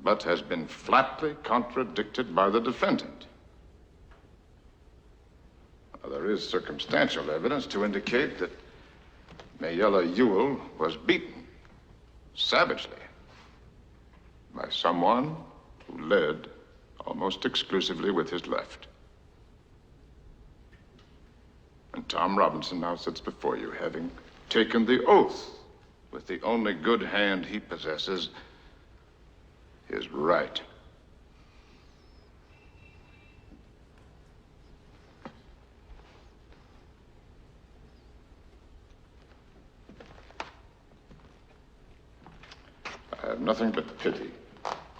but has been flatly contradicted by the defendant. Now, there is circumstantial evidence to indicate that Mayella Ewell was beaten savagely by someone who led almost exclusively with his left. And Tom Robinson now sits before you, having taken the oath with the only good hand he possesses, his right. I have nothing but pity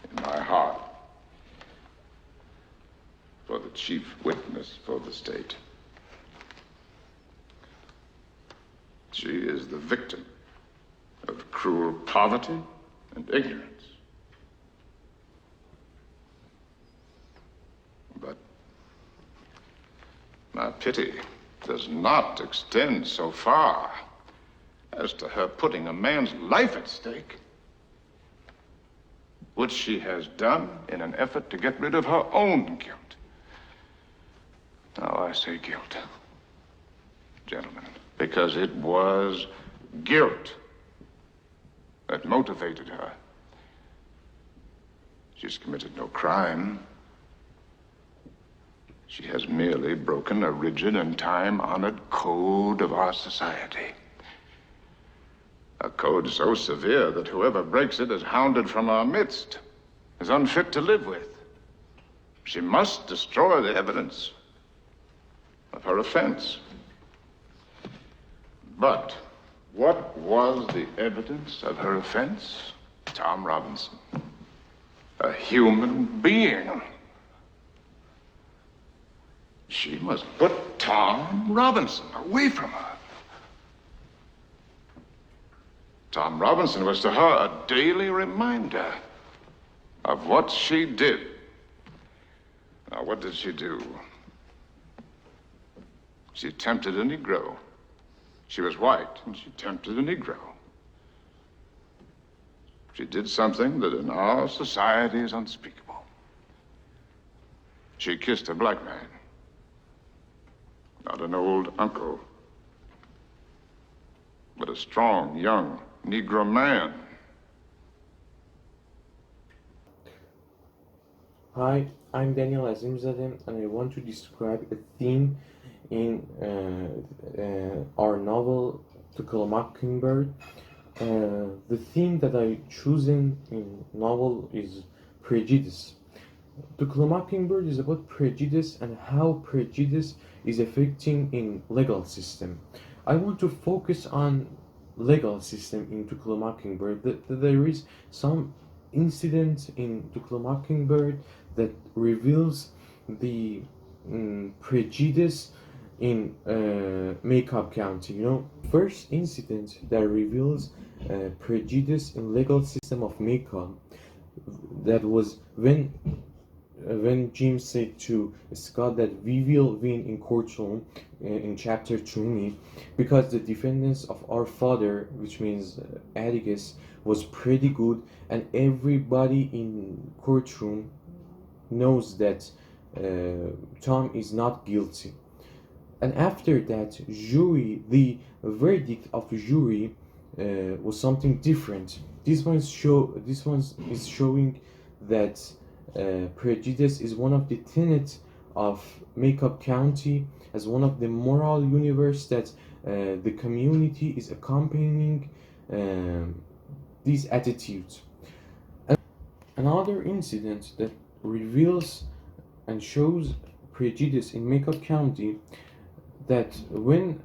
in my heart for the chief witness for the state. She is the victim of cruel poverty and ignorance. But my pity does not extend so far as to her putting a man's life at stake, which she has done in an effort to get rid of her own guilt. Now I say guilt, gentlemen, because it was guilt that motivated her. She's committed no crime. She has merely broken a rigid and time-honored code of our society. A code so severe that whoever breaks it is hounded from our midst, is unfit to live with. She must destroy the evidence of her offense. But what was the evidence of her offense? Tom Robinson, a human being. She must put Tom Robinson away from her. Tom Robinson was to her a daily reminder of what she did. Now, what did she do? She tempted a Negro. She was white, and she tempted a Negro. She did something that in our society is unspeakable. She kissed a black man, not an old uncle, but a strong, young Negro man. Hi, I'm Daniel Azimzadeh, and I want to describe a theme in our novel To Kill a Mockingbird. The theme that I chosen in novel is prejudice. To Kill a Mockingbird is about prejudice and how prejudice is affecting in legal system. I want to focus on legal system in To Kill a Mockingbird. There is some incident in To Kill a Mockingbird that reveals the prejudice in Macomb County. You know, first incident that reveals prejudice in legal system of Macomb, that was when Jim said to Scott that we will win in courtroom in chapter 20 because the defendants of our father, which means Atticus, was pretty good, and everybody in courtroom knows that Tom is not guilty. And after that, the verdict of the jury was something different. This one is showing that prejudice is one of the tenets of Macomb County, as one of the moral universe that the community is accompanying these attitudes. Another incident that reveals and shows prejudice in Macomb County, that when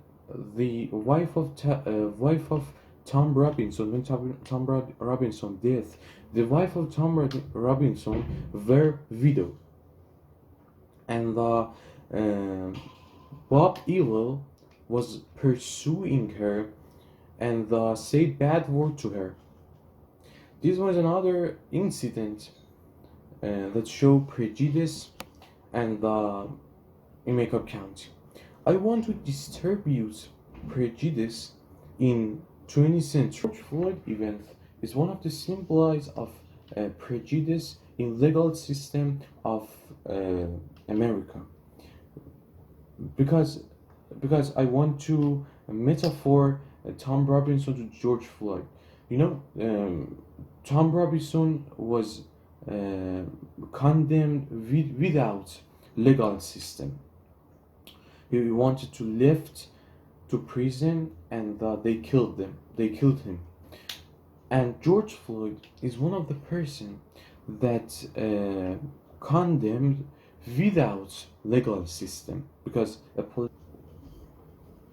the wife of Tom Robinson, when Tom Robinson death, the wife of Tom Robinson were widow, and Bob Ewell was pursuing her and said bad word to her. This was another incident that showed prejudice and in Macomb County. I want to distribute prejudice in 20th century. George Floyd event is one of the symbols of prejudice in legal system of America. Because I want to metaphor Tom Robinson to George Floyd. You know, Tom Robinson was condemned without legal system. He wanted to lift to prison, and they killed them. They killed him. And George Floyd is one of the person that condemned without legal system, because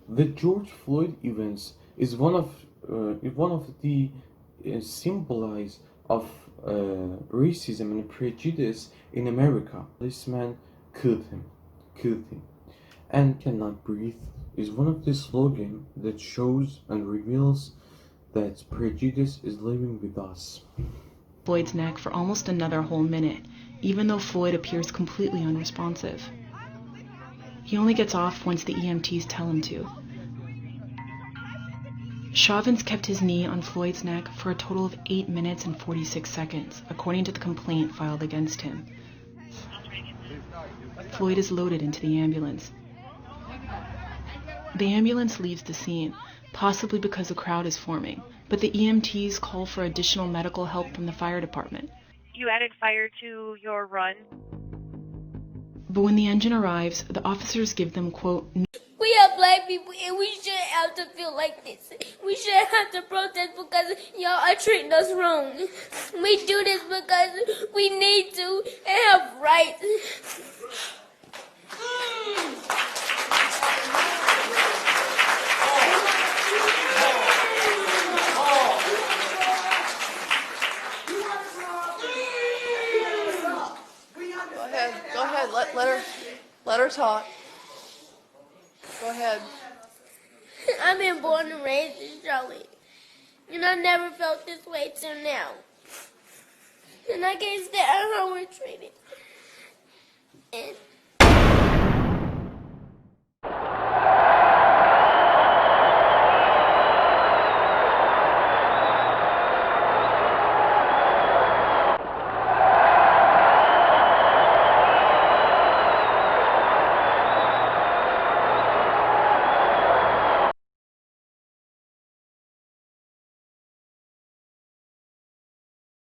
the George Floyd events is one of the symbolize of racism and prejudice in America. This man killed him, and cannot breathe is one of the slogans that shows and reveals that prejudice is living with us. Floyd's neck for almost another whole minute, even though Floyd appears completely unresponsive. He only gets off once the EMTs tell him to. Chauvins kept his knee on Floyd's neck for a total of 8 minutes and 46 seconds, according to the complaint filed against him. Floyd is loaded into the ambulance. The ambulance leaves the scene, possibly because a crowd is forming, but the EMTs call for additional medical help from the fire department. You added fire to your run? But when the engine arrives, the officers give them, quote, "We are black people and we shouldn't have to feel like this. We shouldn't have to protest because y'all are treating us wrong. We do this because we need to and have rights." Go ahead. Let her talk. Go ahead. I've been born and raised in Charlotte, and I never felt this way till now. And I can't stand how we're treated. And